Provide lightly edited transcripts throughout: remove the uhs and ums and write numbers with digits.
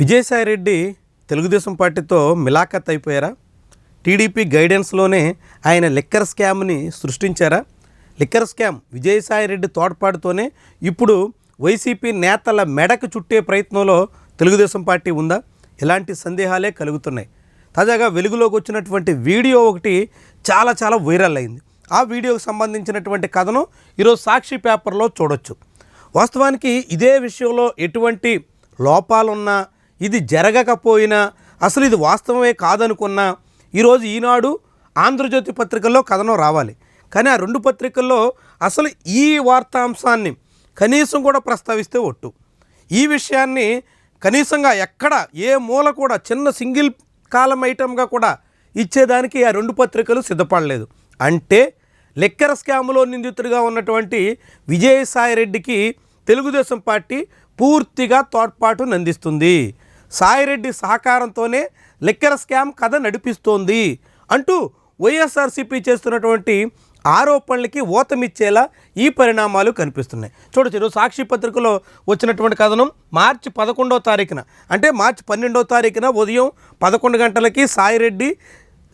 విజయసాయిరెడ్డి తెలుగుదేశం పార్టీతో మిలాఖత్ అయిపోయారా? టీడీపీ గైడెన్స్లోనే ఆయన లిక్కర్ స్కామ్ని సృష్టించారా? లిక్కర్ స్కామ్ విజయసాయిరెడ్డి తోడ్పాటుతోనే ఇప్పుడు వైసీపీ నేతల మెడకు చుట్టే ప్రయత్నంలో తెలుగుదేశం పార్టీ ఉందా? ఇలాంటి సందేహాలే కలుగుతున్నాయి. తాజాగా వెలుగులోకి వచ్చినటువంటి వీడియో ఒకటి చాలా వైరల్ అయింది. ఆ వీడియోకి సంబంధించినటువంటి కథను ఈరోజు సాక్షి పేపర్లో చూడొచ్చు. వాస్తవానికి ఇదే విషయంలో ఎటువంటి లోపాలున్నా, ఇది జరగకపోయినా, అసలు ఇది వాస్తవమే కాదనుకున్నా ఈరోజు ఈనాడు, ఆంధ్రజ్యోతి పత్రికల్లో కథనం రావాలి. కానీ ఆ రెండు పత్రికల్లో అసలు ఈ వార్తాంశాన్ని కనీసం కూడా ప్రస్తావిస్తే ఒట్టు. ఈ విషయాన్ని కనీసంగా ఎక్కడ ఏ మూల కూడా చిన్న సింగిల్ కాలం ఐటమ్గా కూడా ఇచ్చేదానికి ఆ రెండు పత్రికలు సిద్ధపడలేదు. అంటే లిక్కర్ స్కామ్లో నిందితుడిగా ఉన్నటువంటి విజయసాయిరెడ్డికి తెలుగుదేశం పార్టీ పూర్తిగా తోడ్పాటు అందిస్తుంది, సాయిరెడ్డి సహకారంతోనే లిక్కర్ స్కామ్ కథ నడిపిస్తోంది అంటూ వైఎస్ఆర్సీపీ చేస్తున్నటువంటి ఆరోపణలకి ఊతమిచ్చేలా ఈ పరిణామాలు కనిపిస్తున్నాయి. చూడొచ్చు, ఈరోజు సాక్షి పత్రికలో వచ్చినటువంటి కథనం మార్చి 11వ తారీఖున, అంటే మార్చి 12వ తారీఖున ఉదయం 11 గంటలకి సాయిరెడ్డి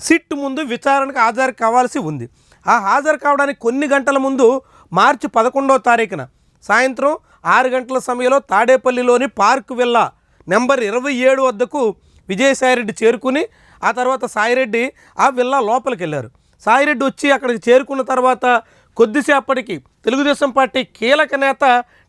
సిట్ ముందు విచారణకు హాజరు కావాల్సి ఉంది. ఆ హాజరు కావడానికి కొన్ని గంటల ముందు మార్చి 11వ తారీఖున సాయంత్రం 6 గంటల సమయంలో తాడేపల్లిలోని పార్క్ విల్లా నెంబర్ 27 వద్దకు విజయసాయిరెడ్డి చేరుకుని ఆ తర్వాత సాయిరెడ్డి ఆ విల్లా లోపలికి వెళ్ళారు. సాయిరెడ్డి వచ్చి అక్కడికి చేరుకున్న తర్వాత కొద్దిసేపటికి తెలుగుదేశం పార్టీ కీలక నేత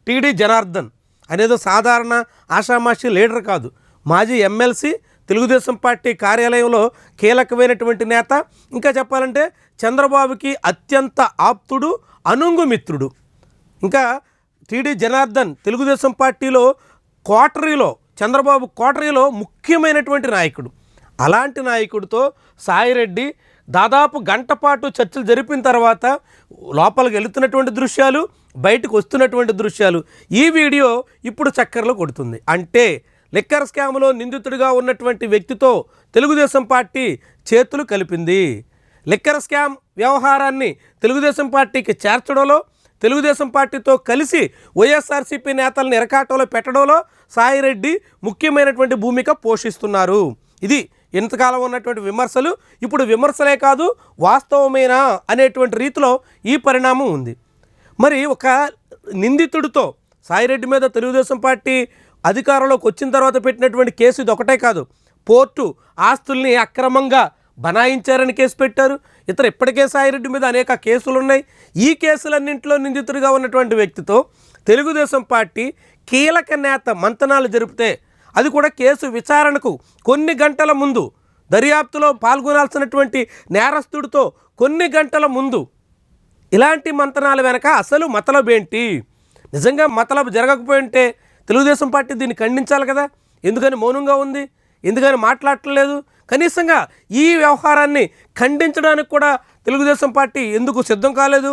టీడీ జనార్దన్ అనేదో సాధారణ ఆషామాషి లీడర్ కాదు, మాజీ ఎమ్మెల్సీ, తెలుగుదేశం పార్టీ కార్యాలయంలో కీలకమైనటువంటి నేత, ఇంకా చెప్పాలంటే చంద్రబాబుకి అత్యంత ఆప్తుడు, అనుంగు మిత్రుడు. ఇంకా టీడీ జనార్దన్ తెలుగుదేశం పార్టీలో కోటరీలో, చంద్రబాబు కోటరీలో ముఖ్యమైనటువంటి నాయకుడు. అలాంటి నాయకుడితో సాయిరెడ్డి దాదాపు గంట పాటు చర్చలు జరిపిన తర్వాత లోపలికి వెళుతున్నటువంటి దృశ్యాలు, బయటకు వస్తున్నటువంటి దృశ్యాలు, ఈ వీడియో ఇప్పుడు చక్కర్లో కొడుతుంది. అంటే లిక్కర్ స్కామ్లో నిందితుడిగా ఉన్నటువంటి వ్యక్తితో తెలుగుదేశం పార్టీ చేతులు కలిపింది. లిక్కర్ స్కామ్ వ్యవహారాన్ని తెలుగుదేశం పార్టీకి చేర్చడంలో, తెలుగుదేశం పార్టీతో కలిసి వైఎస్ఆర్సీపీ నేతలను ఎరకాటంలో పెట్టడంలో సాయిరెడ్డి ముఖ్యమైనటువంటి భూమిక పోషిస్తున్నారు. ఇది ఇంతకాలం ఉన్నటువంటి విమర్శలు ఇప్పుడు విమర్శలే కాదు, వాస్తవమేనా అనేటువంటి రీతిలో ఈ పరిణామం ఉంది. మరి ఒక నిందితుడితో సాయిరెడ్డి మీద తెలుగుదేశం పార్టీ అధికారంలోకి వచ్చిన తర్వాత పెట్టినటువంటి కేసు ఇది ఒకటే కాదు, పోర్టు ఆస్తుల్ని అక్రమంగా బనాయించారని కేసు పెట్టారు. ఇప్పటికే సాయిరెడ్డి మీద అనేక కేసులు ఉన్నాయి. ఈ కేసులన్నింటిలో నిందితుడిగా ఉన్నటువంటి వ్యక్తితో తెలుగుదేశం పార్టీ కీలక నేత మంతనాలు జరిపితే, అది కూడా కేసు విచారణకు కొన్ని గంటల ముందు, దర్యాప్తులో పాల్గొనాల్సినటువంటి నేరస్తుడితో కొన్ని గంటల ముందు ఇలాంటి మంతనాల వెనక అసలు మతలబ్ ఏంటి? నిజంగా మతలబ్ జరగకపోయింటే తెలుగుదేశం పార్టీ దీన్ని ఖండించాలి కదా. ఎందుకని మౌనంగా ఉంది? ఎందుకని మాట్లాడట్లేదు? కనీసంగా ఈ వ్యవహారాన్ని ఖండించడానికి కూడా తెలుగుదేశం పార్టీ ఎందుకు సిద్ధం కాలేదు?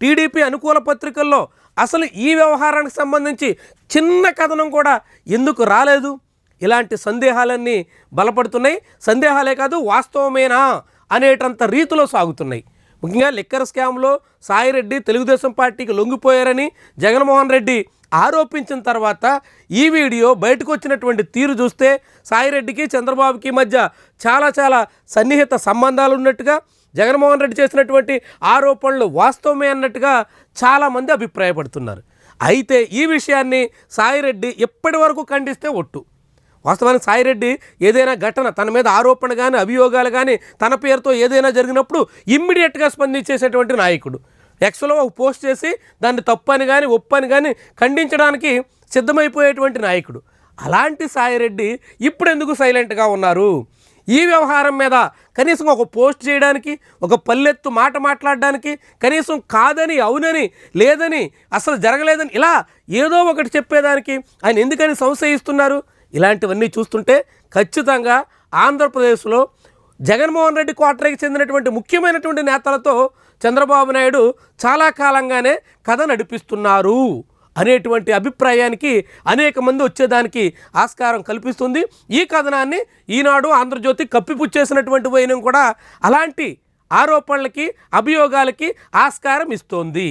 టీడీపీ అనుకూల పత్రికల్లో అసలు ఈ వ్యవహారానికి సంబంధించి చిన్న కథనం కూడా ఎందుకు రాలేదు? ఇలాంటి సందేహాలన్నీ బలపడుతున్నాయి. సందేహాలే కాదు, వాస్తవమేనా అనేటంత రీతిలో సాగుతున్నాయి. ముఖ్యంగా లిక్కర్ స్కామ్లో సాయిరెడ్డి తెలుగుదేశం పార్టీకి లొంగిపోయారని జగన్మోహన్ రెడ్డి ఆరోపించిన తర్వాత ఈ వీడియో బయటకు వచ్చినటువంటి తీరు చూస్తే సాయిరెడ్డికి చంద్రబాబుకి మధ్య చాలా సన్నిహిత సంబంధాలు ఉన్నట్టుగా, జగన్మోహన్ రెడ్డి చేసినటువంటి ఆరోపణలు వాస్తవమే అన్నట్టుగా చాలామంది అభిప్రాయపడుతున్నారు. అయితే ఈ విషయాన్ని సాయిరెడ్డి ఎప్పటి వరకు ఖండిస్తే ఒట్టు. వాస్తవానికి సాయిరెడ్డి ఏదైనా ఘటన, తన మీద ఆరోపణ కానీ అభియోగాలు కానీ తన పేరుతో ఏదైనా జరిగినప్పుడు ఇమ్మీడియట్గా స్పందించేసేటువంటి నాయకుడు. ఎక్స్లో ఒక పోస్ట్ చేసి దాన్ని తప్పు అని కానీ ఒప్పు అని కానీ ఖండించడానికి సిద్ధమైపోయేటువంటి నాయకుడు. అలాంటి సాయిరెడ్డి ఇప్పుడు ఎందుకు సైలెంట్గా ఉన్నారు? ఈ వ్యవహారం మీద కనీసం ఒక పోస్ట్ చేయడానికి, ఒక పల్లెత్తు మాట మాట్లాడడానికి, కనీసం కాదని, అవునని, లేదని, అసలు జరగలేదని ఇలా ఏదో ఒకటి చెప్పేదానికి ఆయన ఎందుకని సంశయిస్తున్నారు? ఇలాంటివన్నీ చూస్తుంటే ఖచ్చితంగా ఆంధ్రప్రదేశ్లో జగన్మోహన్ రెడ్డి కోటరీకి చెందినటువంటి ముఖ్యమైనటువంటి నేతలతో చంద్రబాబు నాయుడు చాలా కాలంగానే కథ నడిపిస్తున్నారు అనేటువంటి అభిప్రాయానికి అనేక మంది వచ్చేదానికి ఆస్కారం కల్పిస్తుంది. ఈ కథనాన్ని ఈనాడు, ఆంధ్రజ్యోతి కప్పిపుచ్చేసినటువంటి వైనం కూడా అలాంటి ఆరోపణలకి, అభియోగాలకి ఆస్కారం ఇస్తోంది.